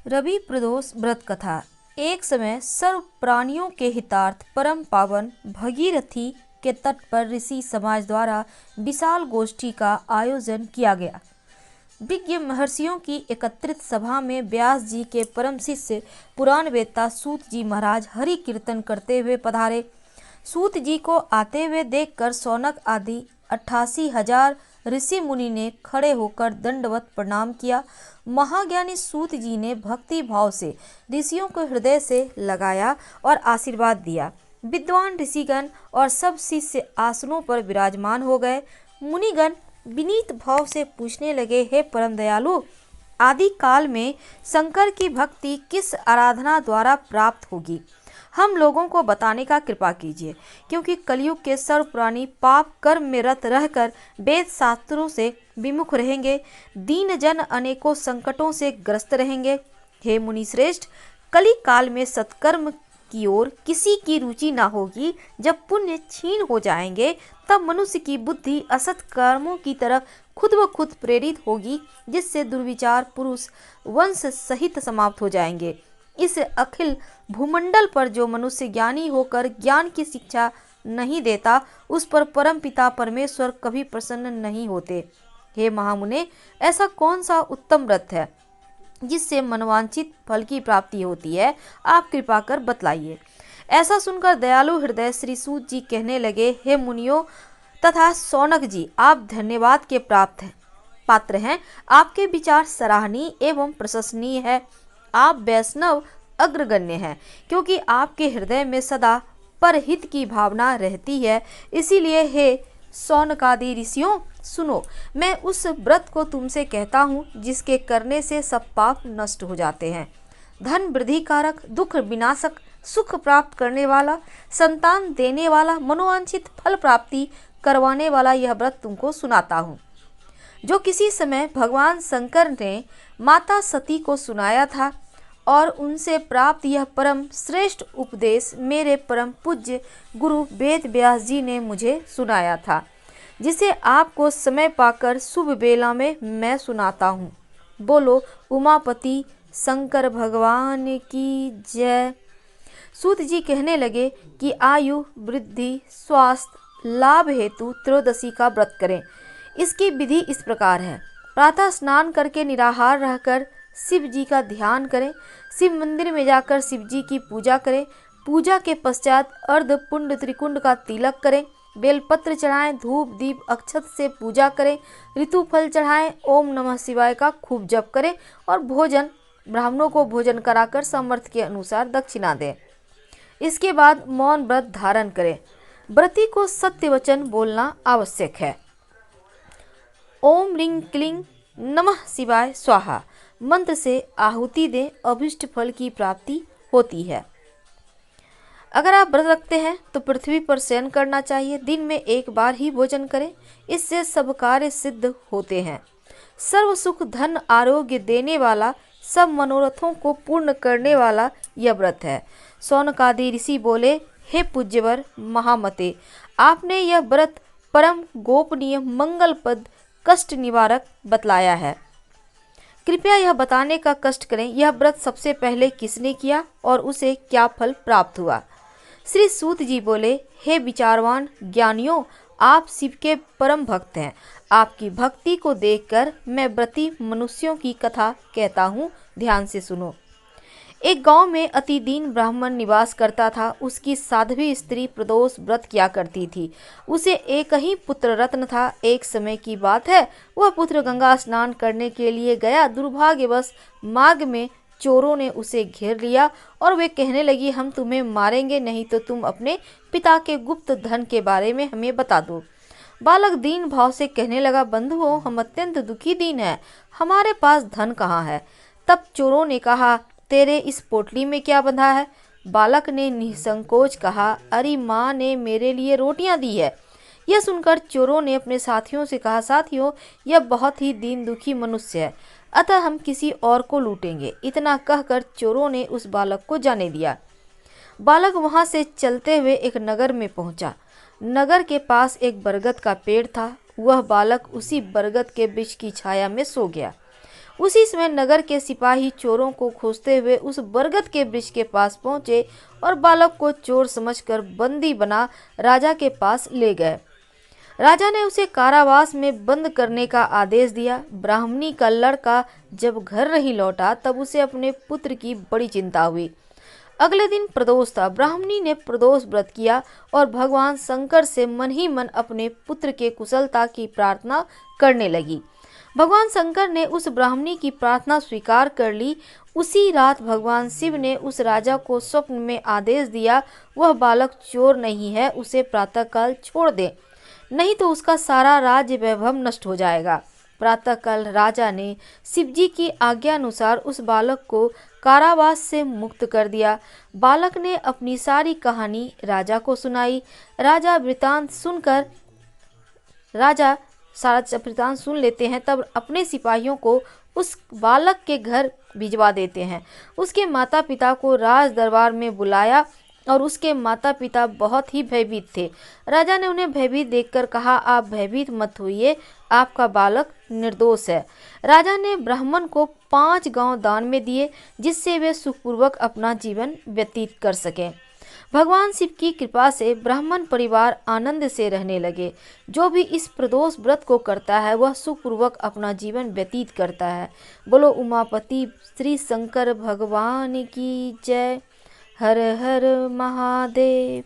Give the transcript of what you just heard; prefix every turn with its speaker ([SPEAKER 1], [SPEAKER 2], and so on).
[SPEAKER 1] रवि प्रदोष व्रत कथा। एक समय सर्व प्राणियों के हितार्थ परम पावन भगीरथी के तट पर ऋषि समाज द्वारा विशाल गोष्ठी का आयोजन किया गया। विज्ञ महर्षियों की एकत्रित सभा में व्यास जी के परम शिष्य पुराण वेत्ता सूत जी महाराज हरि कीर्तन करते हुए पधारे। सूत जी को आते हुए देखकर शौनक आदि 88,000 ऋषि मुनि ने खड़े होकर दंडवत प्रणाम किया। महाज्ञानी सूत जी ने भक्ति भाव से ऋषियों को हृदय से लगाया और आशीर्वाद दिया। विद्वान ऋषिगण और सब शिष्य आसनों पर विराजमान हो गए। मुनिगण विनीत भाव से पूछने लगे, हे परम दयालु, आदि काल में शंकर की भक्ति किस आराधना द्वारा प्राप्त होगी? हम लोगों को बताने का कृपा कीजिए, क्योंकि कलयुग के सर्व प्राणी पाप कर्म में रत रहकर वेद शास्त्रों से विमुख रहेंगे। दीन जन अनेकों संकटों से ग्रस्त रहेंगे। हे मुनि श्रेष्ठ, कली काल में सत्कर्म की ओर किसी की रुचि न होगी। जब पुण्य क्षीण हो जाएंगे तब मनुष्य की बुद्धि असत कर्मों की तरफ खुद ब खुद प्रेरित होगी, जिससे दुर्विचार पुरुष वंश सहित समाप्त हो जाएंगे। इस अखिल भूमंडल पर जो मनुष्य ज्ञानी होकर ज्ञान की शिक्षा नहीं देता, उस पर परम पिता परमेश्वर कभी प्रसन्न नहीं होते। हे महामुने, ऐसा कौन सा उत्तम व्रत है जिससे मनवांछित फल की प्राप्ति होती है? आप कृपा कर बतलाइए। ऐसा सुनकर दयालु हृदय श्री सूत जी कहने लगे, हे मुनियों तथा शौनक जी, आप धन्यवाद के पात्र हैं। आपके विचार सराहनीय एवं प्रशंसनीय है। आप वैष्णव अग्रगण्य हैं, क्योंकि आपके हृदय में सदा परहित की भावना रहती है। इसीलिए हे शौनकादि ऋषियों, सुनो, मैं उस व्रत को तुमसे कहता हूँ जिसके करने से सब पाप नष्ट हो जाते हैं। धन वृद्धि कारक, दुख विनाशक, सुख प्राप्त करने वाला, संतान देने वाला, मनोवांछित फल प्राप्ति करवाने वाला यह व्रत तुमको सुनाता हूँ, जो किसी समय भगवान शंकर ने माता सती को सुनाया था। और उनसे प्राप्त यह परम श्रेष्ठ उपदेश मेरे परम पूज्य गुरु वेद व्यास जी ने मुझे सुनाया था, जिसे आपको समय पाकर शुभ बेला में मैं सुनाता हूँ। बोलो उमापति शंकर भगवान की जय। सूत जी कहने लगे कि आयु वृद्धि स्वास्थ्य लाभ हेतु त्रयोदशी का व्रत करें। इसकी विधि इस प्रकार है। प्रातः स्नान करके निराहार रहकर शिव जी का ध्यान करें। शिव मंदिर में जाकर शिव जी की पूजा करें। पूजा के पश्चात अर्ध पुंड त्रिकुंड का तिलक करें। बेलपत्र चढ़ाएं, धूप दीप अक्षत से पूजा करें। ऋतु फल चढ़ाएं, ओम नमः शिवाय का खूब जप करें और ब्राह्मणों को भोजन कराकर सामर्थ्य के अनुसार दक्षिणा दें। इसके बाद मौन व्रत धारण करें। व्रती को सत्य वचन बोलना आवश्यक है। ओम रिंग क्लिंग नमः शिवाय स्वाहा मंत्र से आहुति दें, अभिष्ट फल की प्राप्ति होती है। अगर आप व्रत रखते हैं तो पृथ्वी पर शयन करना चाहिए। दिन में एक बार ही भोजन करें, इससे सब कार्य सिद्ध होते हैं। सर्व सुख धन आरोग्य देने वाला, सब मनोरथों को पूर्ण करने वाला यह व्रत है। शौनकादि ऋषि बोले, हे पूज्यवर महामते, आपने यह व्रत परम गोपनीय मंगलपद कष्ट निवारक बतलाया है। कृपया यह बताने का कष्ट करें, यह व्रत सबसे पहले किसने किया और उसे क्या फल प्राप्त हुआ? श्री सूत जी बोले, हे विचारवान ज्ञानियों, आप शिव के परम भक्त हैं। आपकी भक्ति को देखकर मैं व्रती मनुष्यों की कथा कहता हूँ, ध्यान से सुनो। एक गांव में अति दीन ब्राह्मण निवास करता था। उसकी साध्वी स्त्री प्रदोष व्रत किया करती थी। उसे एक ही पुत्र रत्न था। एक समय की बात है, वह पुत्र गंगा स्नान करने के लिए गया। दुर्भाग्यवश मार्ग में चोरों ने उसे घेर लिया और वे कहने लगी, हम तुम्हें मारेंगे, नहीं तो तुम अपने पिता के गुप्त धन के बारे में हमें बता दो। बालक दीन भाव से कहने लगा, बंधुओं, हम अत्यंत दुखी दीन हैं, हमारे पास धन कहाँ है? तब चोरों ने कहा, तेरे इस पोटली में क्या बंधा है? बालक ने निसंकोच कहा, अरे माँ ने मेरे लिए रोटियां दी है। यह सुनकर चोरों ने अपने साथियों से कहा, साथियों, यह बहुत ही दीन दुखी मनुष्य है, अतः हम किसी और को लूटेंगे। इतना कहकर चोरों ने उस बालक को जाने दिया। बालक वहां से चलते हुए एक नगर में पहुंचा। नगर के पास एक बरगद का पेड़ था। वह बालक उसी बरगद के वृक्ष की छाया में सो गया। उसी समय नगर के सिपाही चोरों को खोजते हुए उस बरगद के वृक्ष के पास पहुंचे और बालक को चोर समझकर बंदी बना राजा के पास ले गए। राजा ने उसे कारावास में बंद करने का आदेश दिया। ब्राह्मणी का लड़का जब घर नहीं लौटा तब उसे अपने पुत्र की बड़ी चिंता हुई। अगले दिन प्रदोष था। ब्राह्मणी ने प्रदोष व्रत किया और भगवान शंकर से मन ही मन अपने पुत्र के कुशलता की प्रार्थना करने लगी। भगवान शंकर ने उस ब्राह्मणी की प्रार्थना स्वीकार कर ली। उसी रात भगवान शिव ने उस राजा को स्वप्न में आदेश दिया, वह बालक चोर नहीं है, उसे प्रातःकाल छोड़ दे, नहीं तो उसका सारा राज्य वैभव नष्ट हो जाएगा। प्रातःकाल राजा ने शिवजी की आज्ञा अनुसार उस बालक को कारावास से मुक्त कर दिया। बालक ने अपनी सारी कहानी राजा को सुनाई। राजा सारा वृतांत सुन लेते हैं, तब अपने सिपाहियों को उस बालक के घर भिजवा देते हैं। उसके माता पिता को राज दरबार में बुलाया और उसके माता पिता बहुत ही भयभीत थे। राजा ने उन्हें भयभीत देखकर कहा, आप भयभीत मत होइए, आपका बालक निर्दोष है। राजा ने ब्राह्मण को 5 गांव दान में दिए, जिससे वे सुखपूर्वक अपना जीवन व्यतीत कर सकें। भगवान शिव की कृपा से ब्राह्मण परिवार आनंद से रहने लगे। जो भी इस प्रदोष व्रत को करता है वह सुखपूर्वक अपना जीवन व्यतीत करता है। बोलो उमापति श्री शंकर भगवान की जय। हर हर महादेव।